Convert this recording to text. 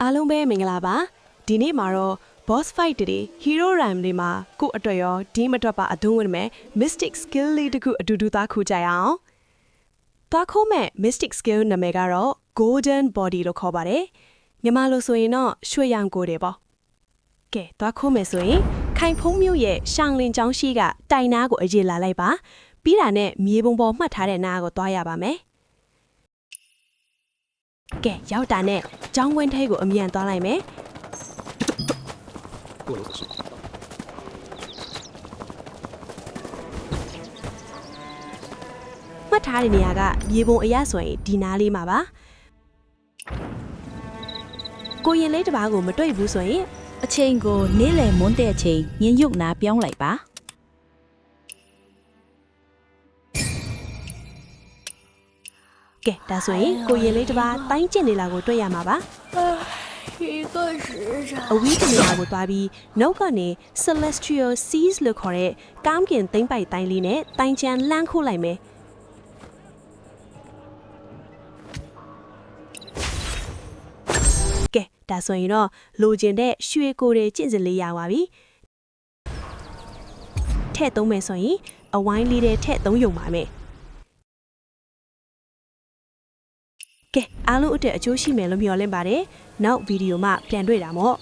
အားလုံးပဲမင်္ဂလာပါဒီနေ့မှာတော့ boss fight တွေ hero run တွေမှာကို့အတွက်ရောဒီမအတွက်ပါအသုံးဝင်မယ် mystic skill လေးတစ်ခုအတူတူသားခိုးကြရအောင်သွားခိုးမဲ့ mystic skill နာမည်ကတော့ golden body လို့ခေါ်ပါတယ်မြန်မာလိုဆိုရင်တော့ရွှေရောင်ကိုယ်တွေပေါ့ကဲသွားခိုးမယ်ဆိုရင်ခိုင်ဖုံးမြို့ရဲ့ရှောင်းလင်ကျောင်းရှိကတိုင်နာကိုအရေးလာလိုက်ပါပြီးတာနဲ့မြေပုံပေါ်မှတ်ထားတဲ့နားကိုသွားရပါမယ်ကဲရောက်တာနဲ့ကျောင်းဝင်းထဲကိုအမြန်သွားလိုက်မယ်မှတ်ထားတဲ့နေရာကမြေပုံအရဆိုရင်ဒီနားလေးမှာပါကိုရင်လေးတစ်ပါးကိုမတွေ့ဘူးဆိုရင်အချိန်ကိုနေ့လယ်မွန်းတဲ့အချိန်ညင်ရုပ်နာပြောင်းလိုက်ပါကဲဒါဆိုရင်ကိုရင်လေးတစ်ပါးတိုင်းကျင်နေလာကိုတွေ့ရမှာပါ一个时辰အဝီးကနေရာကိုသွားပြီးနောက်ကနေ celestial seas လို့ခေါ်တဲ့ကောင်းကင်သိမ့်ပိုက်တိုင်းလေးနဲ့တိုင်းချမ်းလှမ်းခိုးလိုက်မယ်ကဲဒါဆိုရင်တော့လိုချင်တဲ့ရွှေကိုတွေကျင့်စလေးရပါပြီထည့်သုံးမယ်ဆိုရင်အဝိုင်းလေးတွေထည့်သုံးရုံပါမယ်ကဲအားလုံးအတွက်အကျိုးရှိမယ်လို့မျှော်လင့်ပါတယ်နောက်ဗီဒီယိုမှာပြန်တွေ့တာမို့